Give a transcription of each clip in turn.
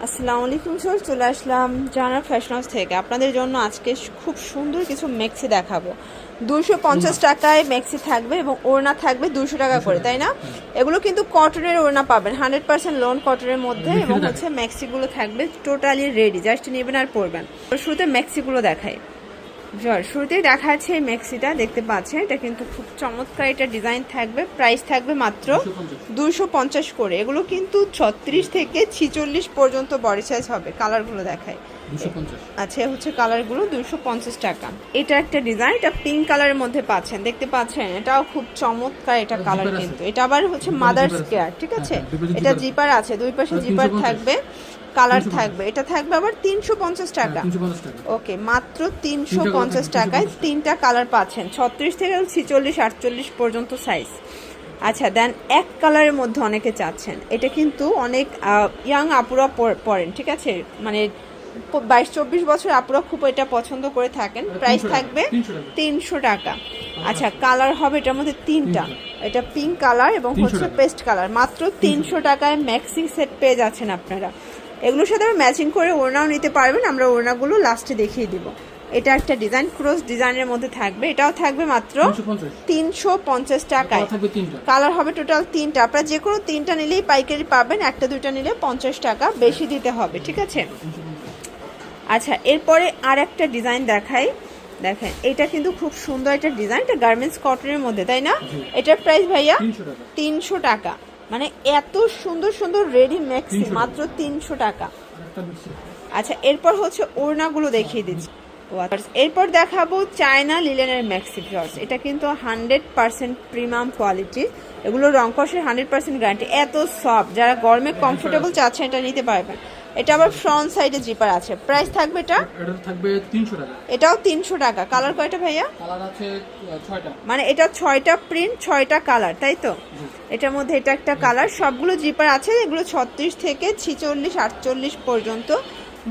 আসসালামু আলাইকুম স্যার, চলে আসলাম জানার ফ্যাশন হাউস থেকে। আপনাদের জন্য আজকে খুব সুন্দর কিছু মেক্সি দেখাবো। 250 টাকায় মেক্সি থাকবে এবং ওড়না থাকবে 200 টাকা করে, তাই না? এগুলো কিন্তু কটনের ওড়না পাবেন, 100% লোন কটনের মধ্যে, এবং হচ্ছে মেক্সিগুলো থাকবে টোটালি রেডি, জাস্ট নেবেন আর পরবেন। শুরুতে মেক্সিগুলো দেখাই। শুরুতেই দেখা যাচ্ছে এই মেক্সিটা দেখতে পাচ্ছেন, এটা কিন্তু খুব চমৎকার, এটা ডিজাইন থাকবে, প্রাইস থাকবে মাত্র 250 করে। এগুলো কিন্তু 36 থেকে 46 পর্যন্ত বডি সাইজ হবে। কালারগুলো দেখায়। আচ্ছা, হচ্ছে কালারগুলো 250 টাকা। এটা একটা ডিজাইন, এটা পিঙ্ক কালারের মধ্যে পাচ্ছেন, দেখতে পাচ্ছেন, এটাও খুব চমৎকার। এটা কালার কিন্তু এটা আবার হচ্ছে মাদার্স কেয়ার, ঠিক আছে? এটা জিপার আছে, দুই পাশে জিপার থাকবে, কালার থাকবে। এটা থাকবে আবার 350 টাকা। ওকে, মাত্র 350 টাকায় তিনটা কালার পাচ্ছেন, 36 থেকে 46 48 পর্যন্ত সাইজ। আচ্ছা, দেন এক কালারের মধ্যে অনেকে চাচ্ছেন, এটা কিন্তু অনেক ইয়াং আপুরা পরেন, ঠিক আছে? মানে 22-24 বছর আপুরা খুব এটা পছন্দ করে থাকেন। প্রাইস থাকবে 300 টাকা। আচ্ছা, কালার হবে এটার মধ্যে তিনটা, এটা পিঙ্ক কালার এবং হচ্ছে পেস্ট কালার। মাত্র 300 টাকায় ম্যাক্সি সেট পেয়ে যাচ্ছেন আপনারা। এগুলোর সাথে ম্যাচিং করে ওড়নাও নিতে পারবেন, আমরা ওড়নাগুলো লাস্টে দেখিয়ে দিব। এটা একটা ডিজাইন, ক্রস ডিজাইনের মধ্যে থাকবে, এটাও থাকবে মাত্র 350 টাকায়। কালার হবে টোটাল তিনটা, আপনারা যে কোনো তিনটা নিলেই পাইকারি পাবেন, একটা দুইটা নিলে 50 টাকা বেশি দিতে হবে, ঠিক আছে? আচ্ছা, এরপরে আর একটা ডিজাইন দেখাই। দেখেন, এটা কিন্তু খুব সুন্দর একটা ডিজাইন, এটা গার্মেন্টস কটনের মধ্যে, তাই না? এটার প্রাইস ভাইয়া 300 টাকা। মানে এত সুন্দর সুন্দর রেডি ম্যাক্সি মাত্র 300 টাকা। আচ্ছা, এরপর হচ্ছে ওড়নাগুলো দেখিয়ে দিচ্ছি। এরপর দেখাবো চায়না লিলেনের ম্যাক্সি ড্রেস। এটা কিন্তু 100% প্রিমিয়াম কোয়ালিটি, এগুলো রং কষের 100% গ্যারান্টি। এত সফট, যারা গরমে কমফোর্টেবল চাচ্ছেন এটা নিতে পারবেন। এটা আবার ফ্রন্ট সাইডে জিপার আছে। প্রাইস থাকবে এটা থাকবে 300 টাকা। এটাও 300 টাকা। কালার কয়টা ভাইয়া? কালার আছে 6টা। মানে এটা 6টা প্রিন্ট, 6টা কালার, তাই তো? এটার মধ্যে এটা একটা কালার। সবগুলো জিপার আছে, এগুলো 36 থেকে 46 48 পর্যন্ত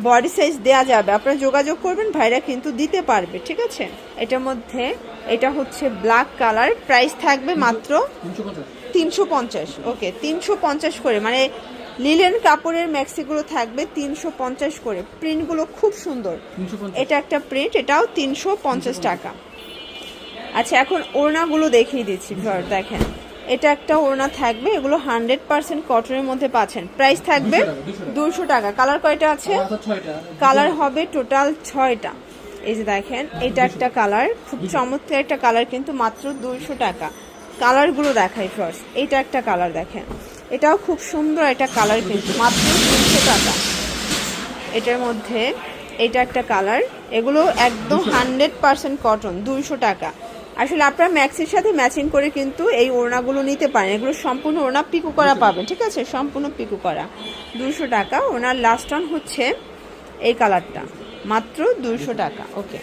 বডি সাইজ দেয়া যাবে। আপনারা যোগাযোগ করবেন, ভাইরা কিন্তু দিতে পারবে, ঠিক আছে? এটার মধ্যে এটা হচ্ছে ব্ল্যাক কালার। প্রাইস থাকবে মাত্র 350। ওকে, 350 করে। মানে লিলেন কাপড়ের ম্যাক্সিগুলো থাকবে 350 করে। প্রিন্টগুলো খুব সুন্দর। এটা একটা প্রিন্ট, এটাও 350 টাকা। আচ্ছা, এখন ওড়নাগুলো দেখিয়ে দিচ্ছি। দেখেন, এটা একটা ওড়না থাকবে, এগুলো 100% কটনের মধ্যে পাচ্ছেন। প্রাইস থাকবে 200 টাকা। কালার কয়টা আছে? কালার হবে টোটাল 6টা। এই যে দেখেন, এটা একটা কালার, খুব চমৎকার একটা কালার, কিন্তু মাত্র 200 টাকা। কালারগুলো দেখাই ফার্স্ট। এটা একটা কালার দেখেন, এটাও খুব সুন্দর একটা কালার, কিন্তু মাত্র 200 টাকা। এটার মধ্যে এটা একটা কালার, এগুলো একদম 100% কটন, 200 টাকা। আসলে আপনারা ম্যাক্সির সাথে ম্যাচিং করে কিন্তু এই ওড়নাগুলো নিতে পারেন। এগুলো সম্পূর্ণ ওড়না পিকু করা পাবেন, ঠিক আছে? সম্পূর্ণ পিকু করা, 200 টাকা। ওনার লাস্ট অন হচ্ছে এই কালারটা, মাত্র 200 টাকা। ওকে,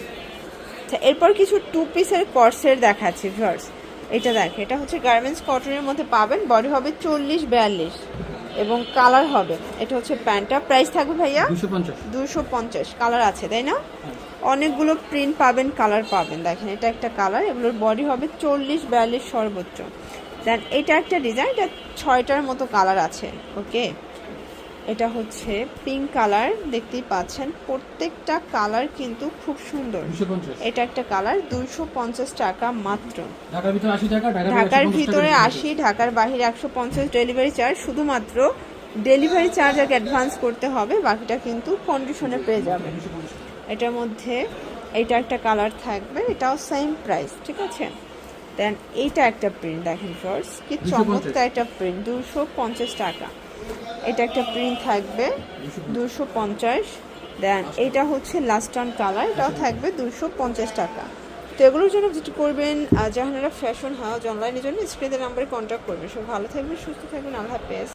আচ্ছা, এরপর কিছু 2 পিসের কর্সের দেখাচ্ছি ভিউয়ার্স। এটা দেখে, এটা হচ্ছে গার্মেন্টস কটনের মধ্যে পাবেন, বডি হবে 40-42 এবং কালার হবে। এটা হচ্ছে প্যান্টটা। প্রাইস থাকবে ভাইয়া 250। কালার আছে, তাই না? অনেকগুলো প্রিন্ট পাবেন, কালার পাবেন। দেখেন, এটা একটা কালার, এগুলোর বডি হবে 40-42 সর্বোচ্চ। দেন এটা একটা ডিজাইন, এটা 6টার মতো কালার আছে। ওকে, এটা হচ্ছে পিঙ্ক কালার, দেখতেই পাচ্ছেন, প্রত্যেকটা কালার কিন্তু খুব সুন্দর। এটা একটা কালার, 250 টাকা মাত্র। ঢাকার ভিতরে 80 টাকা, ঢাকার ভিতরে 80, ঢাকার বাইরে 150 ডেলিভারি চার্জ। শুধুমাত্র ডেলিভারি চার্জ আগে অ্যাডভান্স করতে হবে, বাকিটা কিন্তু কন্ডিশনে পেয়ে যাবেন। এটার মধ্যে এটা একটা কালার থাকবে, এটাও সেম প্রাইস, ঠিক আছে? দেন এইটা একটা প্রিন্ট দেখেন ফার্স্ট, কি চমৎকার একটা প্রিন্ট, 250 টাকা। এটা একটা প্রিন্ট থাকবে 250। দেন এটা হচ্ছে লাস্ট অন কালার, এটাও থাকবে 250 টাকা। তো এগুলোর জন্য যেটা করবেন, জাহানারা ফ্যাশন হাউস অনলাইনের জন্য স্ক্রিনের নাম্বারে কন্ট্যাক্ট করবেন। সব ভালো থাকবেন, সুস্থ থাকবেন, আল্লাহ হাফেজ।